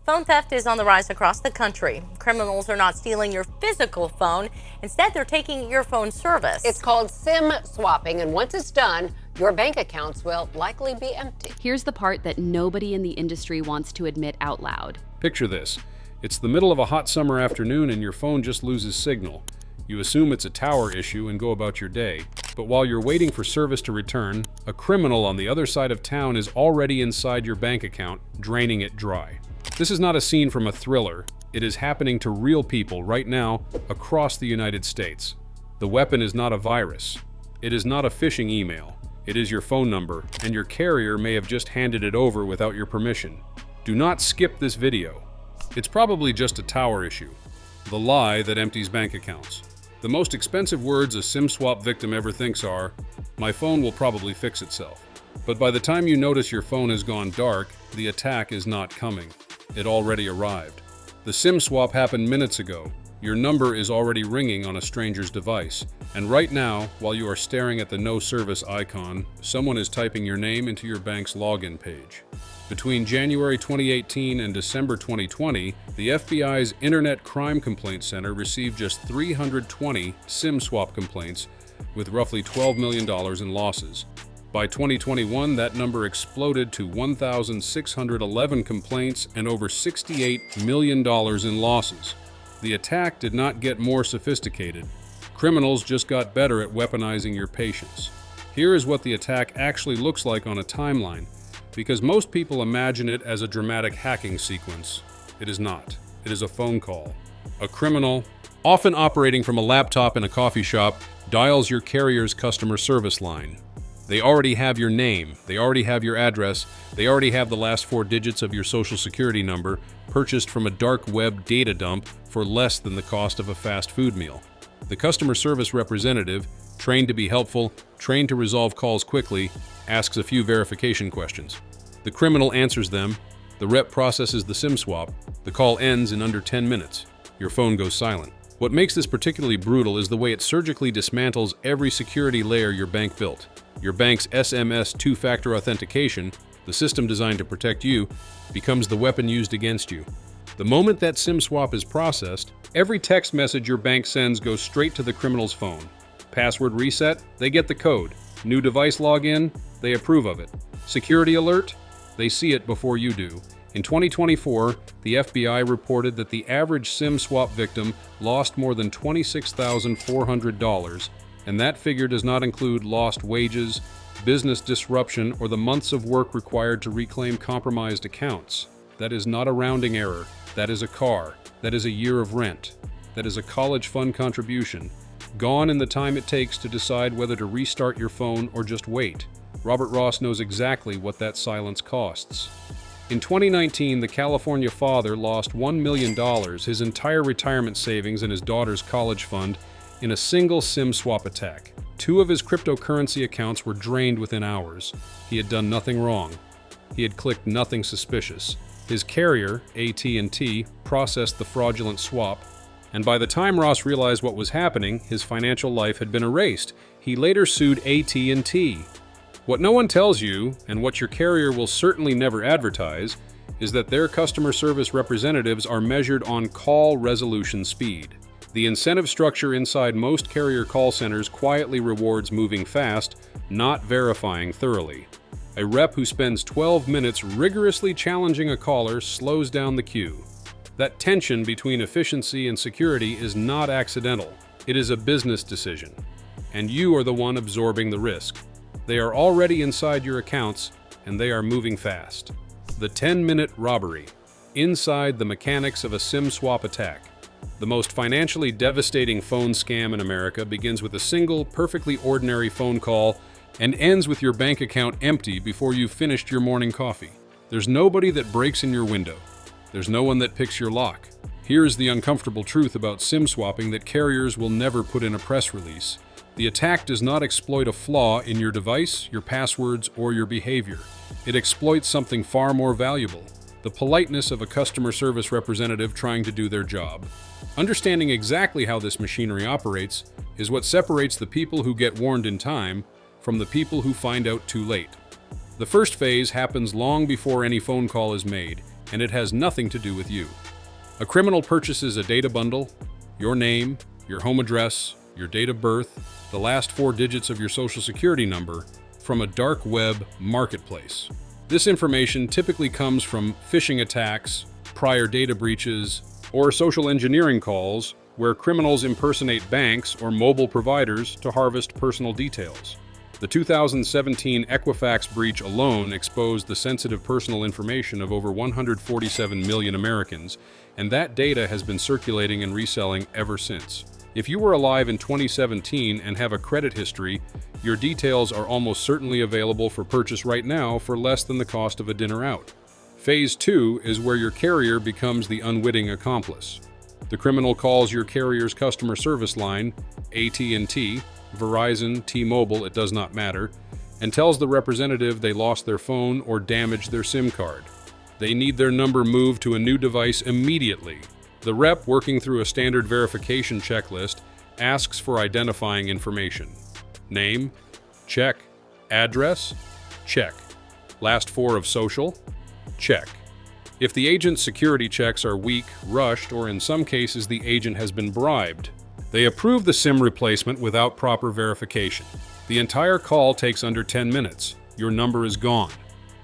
Phone theft is on the rise across the country. Criminals are not stealing your physical phone. Instead, they're taking your phone service. It's called SIM swapping, and once it's done, your bank accounts will likely be empty. Here's the part that nobody in the industry wants to admit out loud. Picture this. It's the middle of a hot summer afternoon and your phone just loses signal. You assume it's a tower issue and go about your day. But while you're waiting for service to return, a criminal on the other side of town is already inside your bank account, draining it dry. This is not a scene from a thriller. It is happening to real people right now across the United States. The weapon is not a virus. It is not a phishing email. It is your phone number, and your carrier may have just handed it over without your permission. Do not skip this video. It's probably just a tower issue. The lie that empties bank accounts. The most expensive words a SIM swap victim ever thinks are, "My phone will probably fix itself." But by the time you notice your phone has gone dark, the attack is not coming. It already arrived. The SIM swap happened minutes ago. Your number is already ringing on a stranger's device. And right now, while you are staring at the no service icon, someone is typing your name into your bank's login page. Between January 2018 and December 2020, the FBI's Internet Crime Complaint Center received just 320 SIM swap complaints with roughly $12 million in losses. By 2021, that number exploded to 1,611 complaints and over $68 million in losses. The attack did not get more sophisticated. Criminals just got better at weaponizing your patience. Here is what the attack actually looks like on a timeline, because most people imagine it as a dramatic hacking sequence. It is not. It is a phone call. A criminal, often operating from a laptop in a coffee shop, dials your carrier's customer service line. They already have your name, they already have your address, they already have the last 4 digits of your social security number, purchased from a dark web data dump for less than the cost of a fast food meal. The customer service representative, trained to be helpful, trained to resolve calls quickly, asks a few verification questions. The criminal answers them, the rep processes the SIM swap, the call ends in under 10 minutes. Your phone goes silent. What makes this particularly brutal is the way it surgically dismantles every security layer your bank built. Your bank's SMS two-factor authentication, the system designed to protect you, becomes the weapon used against you. The moment that SIM swap is processed, every text message your bank sends goes straight to the criminal's phone. Password reset, they get the code. New device login, they approve of it. Security alert, they see it before you do. In 2024, the FBI reported that the average SIM swap victim lost more than $26,400, and that figure does not include lost wages, business disruption, or the months of work required to reclaim compromised accounts. That is not a rounding error. That is a car. That is a year of rent. That is a college fund contribution. Gone in the time it takes to decide whether to restart your phone or just wait. Robert Ross knows exactly what that silence costs. In 2019, the California father lost $1 million, his entire retirement savings and his daughter's college fund, in a single SIM swap attack. 2 of his cryptocurrency accounts were drained within hours. He had done nothing wrong. He had clicked nothing suspicious. His carrier, AT&T, processed the fraudulent swap, and by the time Ross realized what was happening, his financial life had been erased. He later sued AT&T. What no one tells you, and what your carrier will certainly never advertise, is that their customer service representatives are measured on call resolution speed. The incentive structure inside most carrier call centers quietly rewards moving fast, not verifying thoroughly. A rep who spends 12 minutes rigorously challenging a caller slows down the queue. That tension between efficiency and security is not accidental. It is a business decision. And you are the one absorbing the risk. They are already inside your accounts, and they are moving fast. The 10-minute robbery. Inside the mechanics of a SIM swap attack. The most financially devastating phone scam in America begins with a single, perfectly ordinary phone call and ends with your bank account empty before you've finished your morning coffee. There's nobody that breaks in your window. There's no one that picks your lock. Here's the uncomfortable truth about SIM swapping that carriers will never put in a press release. The attack does not exploit a flaw in your device, your passwords, or your behavior. It exploits something far more valuable: the politeness of a customer service representative trying to do their job. Understanding exactly how this machinery operates is what separates the people who get warned in time from the people who find out too late. The first phase happens long before any phone call is made. and it has nothing to do with you. A criminal purchases a data bundle, your name, your home address, your date of birth, the last 4 digits of your social security number, from a dark web marketplace. This information typically comes from phishing attacks, prior data breaches, or social engineering calls where criminals impersonate banks or mobile providers to harvest personal details. The 2017 Equifax breach alone exposed the sensitive personal information of over 147 million Americans, and that data has been circulating and reselling ever since. If you were alive in 2017 and have a credit history, your details are almost certainly available for purchase right now for less than the cost of a dinner out. Phase 2 is where your carrier becomes the unwitting accomplice. The criminal calls your carrier's customer service line, AT&T, Verizon, T-Mobile, it does not matter, and tells the representative they lost their phone or damaged their SIM card. They need their number moved to a new device immediately. The rep, working through a standard verification checklist, asks for identifying information. Name? Check. Address? Check. Last 4 of social? Check. If the agent's security checks are weak, rushed, or in some cases the agent has been bribed, they approve the SIM replacement without proper verification. The entire call takes under 10 minutes. Your number is gone.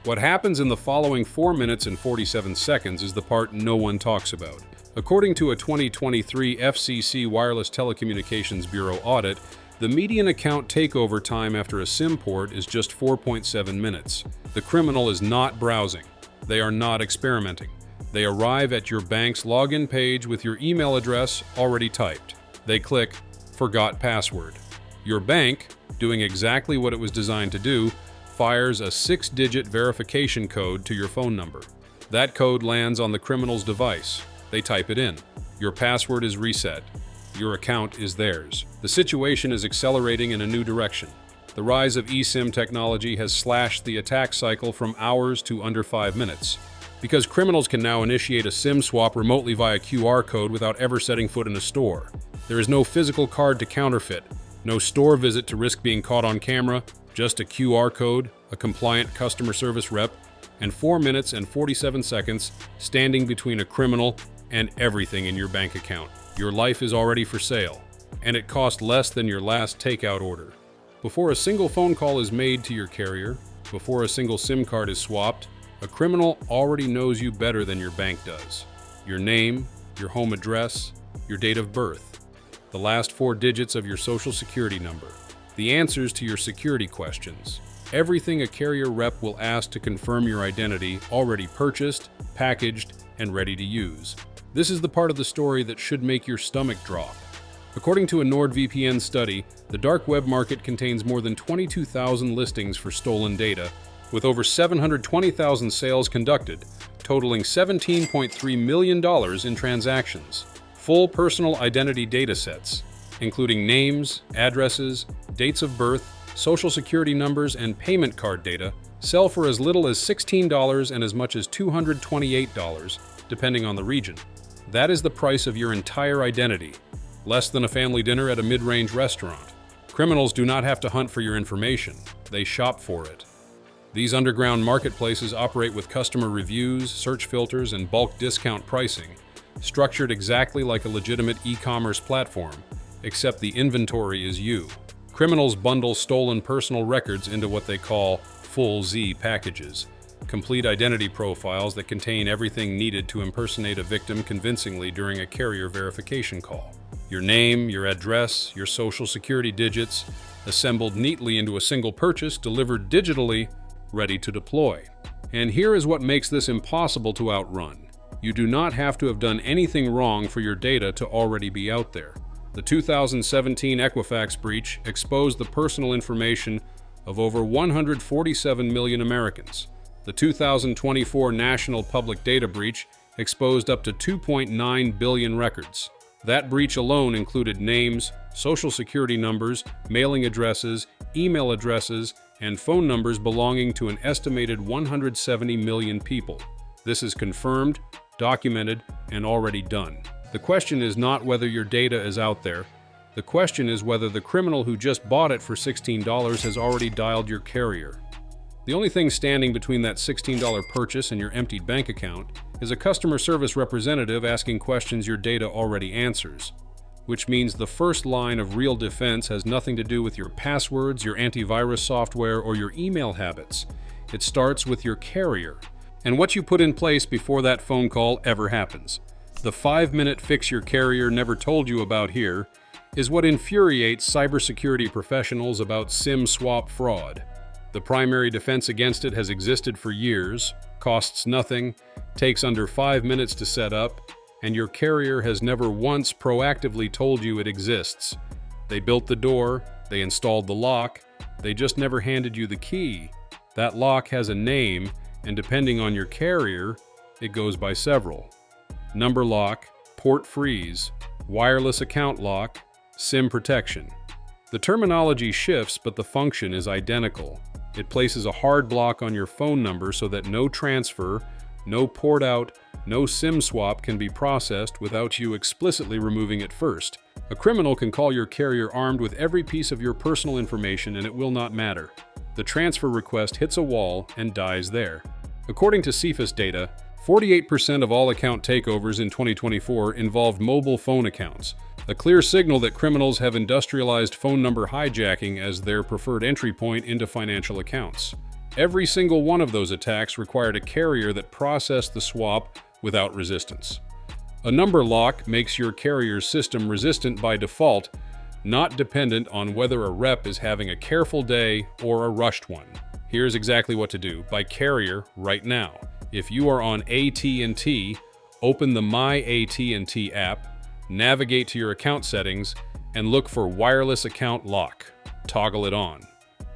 What happens in the following 4 minutes and 47 seconds is the part no one talks about. According to a 2023 FCC Wireless Telecommunications Bureau audit, the median account takeover time after a SIM port is just 4.7 minutes. The criminal is not browsing. They are not experimenting. They arrive at your bank's login page with your email address already typed. They click Forgot Password. Your bank, doing exactly what it was designed to do, fires a 6-digit verification code to your phone number. That code lands on the criminal's device. They type it in. Your password is reset. Your account is theirs. The situation is accelerating in a new direction. The rise of eSIM technology has slashed the attack cycle from hours to under 5 minutes. Because criminals can now initiate a SIM swap remotely via QR code without ever setting foot in a store. There is no physical card to counterfeit, no store visit to risk being caught on camera, just a QR code, a compliant customer service rep, and 4 minutes and 47 seconds standing between a criminal and everything in your bank account. Your life is already for sale, and it cost less than your last takeout order. Before a single phone call is made to your carrier, before a single SIM card is swapped, a criminal already knows you better than your bank does. Your name, your home address, your date of birth, the last 4 digits of your social security number, the answers to your security questions, everything a carrier rep will ask to confirm your identity already purchased, packaged, and ready to use. This is the part of the story that should make your stomach drop. According to a NordVPN study, the dark web market contains more than 22,000 listings for stolen data, with over 720,000 sales conducted, totaling $17.3 million in transactions. Full personal identity data sets, including names, addresses, dates of birth, social security numbers, and payment card data, sell for as little as $16 and as much as $228, depending on the region. That is the price of your entire identity. Less than a family dinner at a mid-range restaurant. Criminals do not have to hunt for your information. They shop for it. These underground marketplaces operate with customer reviews, search filters, and bulk discount pricing, structured exactly like a legitimate e-commerce platform, except the inventory is you. Criminals bundle stolen personal records into what they call full Z packages, complete identity profiles that contain everything needed to impersonate a victim convincingly during a carrier verification call. Your name, your address, your social security digits, assembled neatly into a single purchase, delivered digitally, ready to deploy. And here is what makes this impossible to outrun. You do not have to have done anything wrong for your data to already be out there. The 2017 Equifax breach exposed the personal information of over 147 million Americans. The 2024 National Public Data Breach exposed up to 2.9 billion records. That breach alone included names, social security numbers, mailing addresses, email addresses, and phone numbers belonging to an estimated 170 million people. This is confirmed, documented, and already done. The question is not whether your data is out there. The question is whether the criminal who just bought it for $16 has already dialed your carrier. The only thing standing between that $16 purchase and your emptied bank account is a customer service representative asking questions your data already answers, which means the first line of real defense has nothing to do with your passwords, your antivirus software, or your email habits. It starts with your carrier and what you put in place before that phone call ever happens. The 5-minute fix your carrier never told you about here is what infuriates cybersecurity professionals about SIM swap fraud. The primary defense against it has existed for years, costs nothing, takes under 5 minutes to set up, and your carrier has never once proactively told you it exists. They built the door, they installed the lock, they just never handed you the key. That lock has a name, and depending on your carrier, it goes by several. Number lock, port freeze, wireless account lock, SIM protection. The terminology shifts, but the function is identical. It places a hard block on your phone number so that no transfer, no port out, no SIM swap can be processed without you explicitly removing it first. A criminal can call your carrier armed with every piece of your personal information and it will not matter. The transfer request hits a wall and dies there. According to CFIS data, 48% of all account takeovers in 2024 involved mobile phone accounts, a clear signal that criminals have industrialized phone number hijacking as their preferred entry point into financial accounts. Every single one of those attacks required a carrier that processed the swap without resistance. A number lock makes your carrier's system resistant by default, not dependent on whether a rep is having a careful day or a rushed one. Here's exactly what to do by carrier right now. If you are on AT&T, open the My AT&T app, navigate to your account settings, and look for Wireless Account Lock. Toggle it on.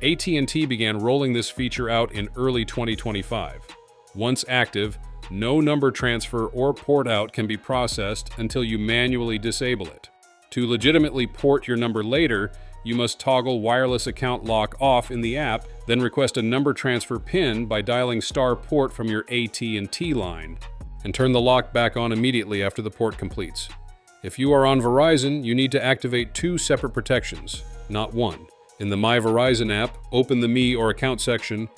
AT&T began rolling this feature out in early 2025. Once active, no number transfer or port out can be processed until you manually disable it. To legitimately port your number later, you must toggle Wireless Account Lock off in the app, then request a number transfer PIN by dialing star port from your AT&T line, and turn the lock back on immediately after the port completes. If you are on Verizon, you need to activate 2 separate protections, not one. In the My Verizon app, open the Me or Account section,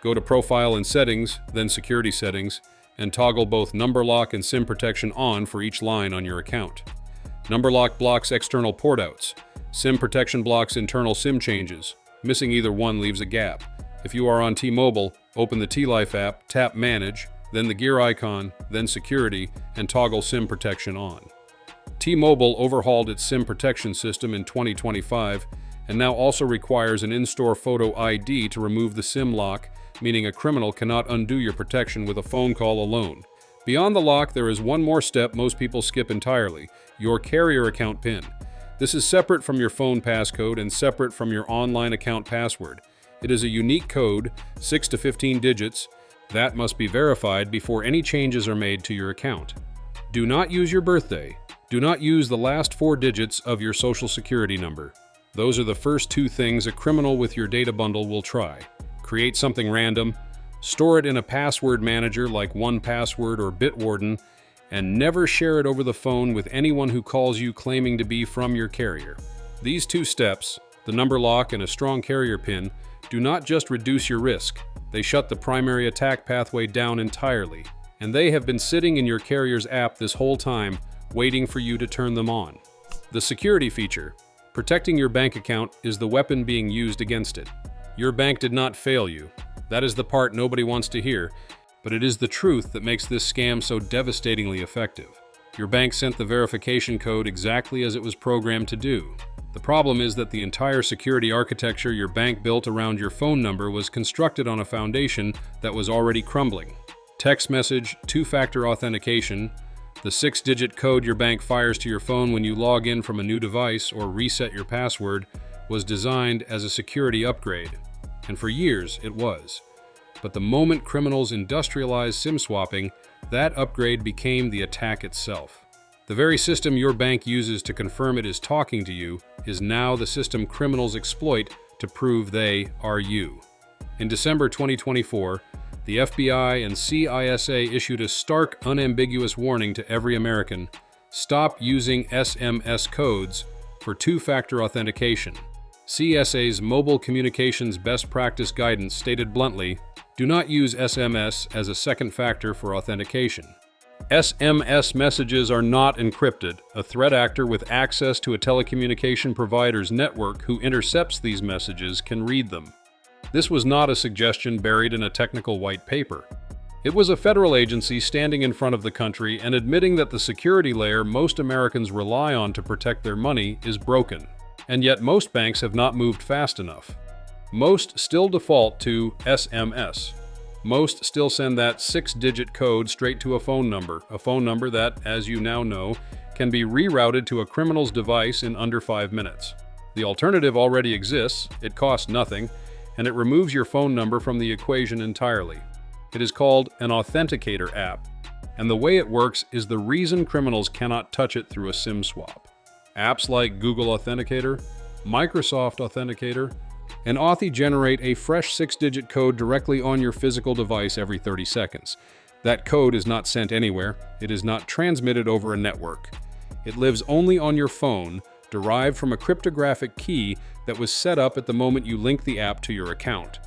go to Profile and Settings, then Security Settings, and toggle both Number Lock and SIM Protection on for each line on your account. Number Lock blocks external port outs. SIM Protection blocks internal SIM changes. Missing either one leaves a gap. If you are on T-Mobile, open the T-Life app, tap Manage, then the gear icon, then Security, and toggle SIM Protection on. T-Mobile overhauled its SIM protection system in 2025 and now also requires an in-store photo ID to remove the SIM lock, meaning a criminal cannot undo your protection with a phone call alone. Beyond the lock, there is one more step most people skip entirely: your carrier account PIN. This is separate from your phone passcode and separate from your online account password. It is a unique code, 6 to 15 digits, that must be verified before any changes are made to your account. Do not use your birthday. Do not use the last 4 digits of your social security number. Those are the first 2 things a criminal with your data bundle will try. Create something random, store it in a password manager like 1Password or Bitwarden, and never share it over the phone with anyone who calls you claiming to be from your carrier. These 2 steps, the number lock and a strong carrier PIN, do not just reduce your risk, they shut the primary attack pathway down entirely, and they have been sitting in your carrier's app this whole time, waiting for you to turn them on. The security feature, protecting your bank account, is the weapon being used against it. Your bank did not fail you. That is the part nobody wants to hear, but it is the truth that makes this scam so devastatingly effective. Your bank sent the verification code exactly as it was programmed to do. The problem is that the entire security architecture your bank built around your phone number was constructed on a foundation that was already crumbling. Text message, 2-factor authentication, the 6-digit code your bank fires to your phone when you log in from a new device or reset your password was designed as a security upgrade, and for years it was. But the moment criminals industrialized SIM swapping, that upgrade became the attack itself. The very system your bank uses to confirm it is talking to you is now the system criminals exploit to prove they are you. In December 2024, the FBI and CISA issued a stark, unambiguous warning to every American: stop using SMS codes for 2-factor authentication. CSA's Mobile Communications Best Practice Guidance stated bluntly, do not use SMS as a second factor for authentication. SMS messages are not encrypted. A threat actor with access to a telecommunication provider's network who intercepts these messages can read them. This was not a suggestion buried in a technical white paper. It was a federal agency standing in front of the country and admitting that the security layer most Americans rely on to protect their money is broken. And yet most banks have not moved fast enough. Most still default to SMS. Most still send that 6-digit code straight to a phone number that, as you now know, can be rerouted to a criminal's device in under 5 minutes. The alternative already exists, it costs nothing, and it removes your phone number from the equation entirely. It is called an authenticator app, and the way it works is the reason criminals cannot touch it through a SIM swap. Apps like Google Authenticator, Microsoft Authenticator, and Authy generate a fresh 6-digit code directly on your physical device every 30 seconds. That code is not sent anywhere, it is not transmitted over a network. It lives only on your phone, derived from a cryptographic key that was set up at the moment you link the app to your account.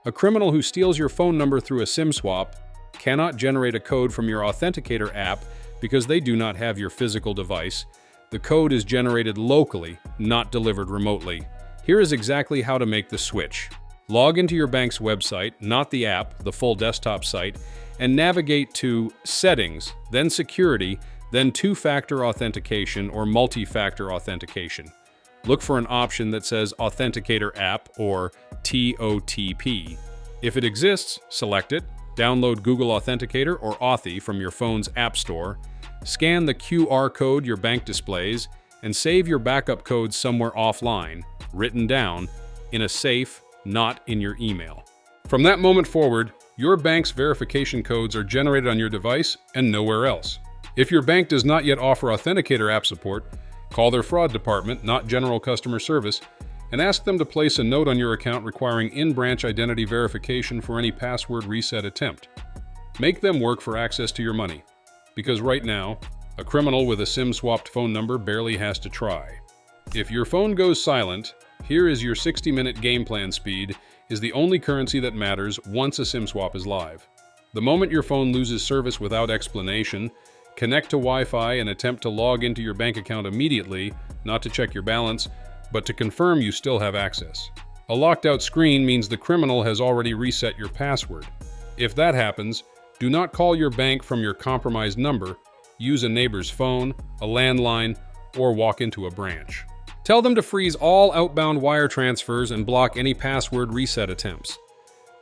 A criminal who steals your phone number through a SIM swap cannot generate a code from your Authenticator app because they do not have your physical device. The code is generated locally, not delivered remotely. Here is exactly how to make the switch. Log into your bank's website, not the app, the full desktop site, and navigate to Settings, then Security, then Two-Factor Authentication or Multi-Factor Authentication. Look for an option that says Authenticator App or TOTP. If it exists, select it, download Google Authenticator or Authy from your phone's App Store, scan the QR code your bank displays, and save your backup code somewhere offline, written down, in a safe, not in your email. From that moment forward, your bank's verification codes are generated on your device and nowhere else. If your bank does not yet offer Authenticator app support, call their fraud department, not general customer service, and ask them to place a note on your account requiring in-branch identity verification for any password reset attempt. Make them work for access to your money, because right now, a criminal with a SIM-swapped phone number barely has to try. If your phone goes silent, here is your 60-minute game plan. Speed is the only currency that matters once a SIM swap is live. The moment your phone loses service without explanation, connect to Wi-Fi and attempt to log into your bank account immediately, not to check your balance, but to confirm you still have access. A locked-out screen means the criminal has already reset your password. If that happens, do not call your bank from your compromised number, use a neighbor's phone, a landline, or walk into a branch. Tell them to freeze all outbound wire transfers and block any password reset attempts.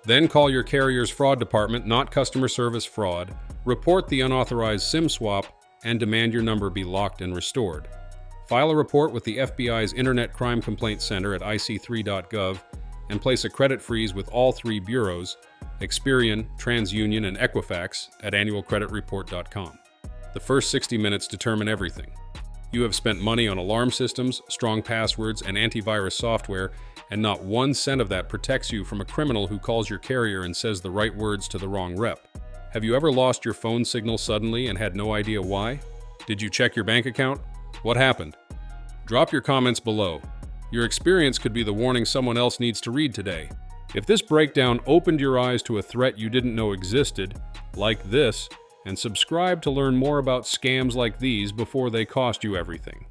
Then call your carrier's fraud department, not customer service fraud, report the unauthorized SIM swap, and demand your number be locked and restored. File a report with the FBI's Internet Crime Complaint Center at ic3.gov and place a credit freeze with all 3 bureaus, Experian, TransUnion, and Equifax at annualcreditreport.com. The first 60 minutes determine everything. You have spent money on alarm systems, strong passwords, and antivirus software, and not 1 cent of that protects you from a criminal who calls your carrier and says the right words to the wrong rep. Have you ever lost your phone signal suddenly and had no idea why? Did you check your bank account? What happened? Drop your comments below. Your experience could be the warning someone else needs to read today. If this breakdown opened your eyes to a threat you didn't know existed, like this, and subscribe to learn more about scams like these before they cost you everything.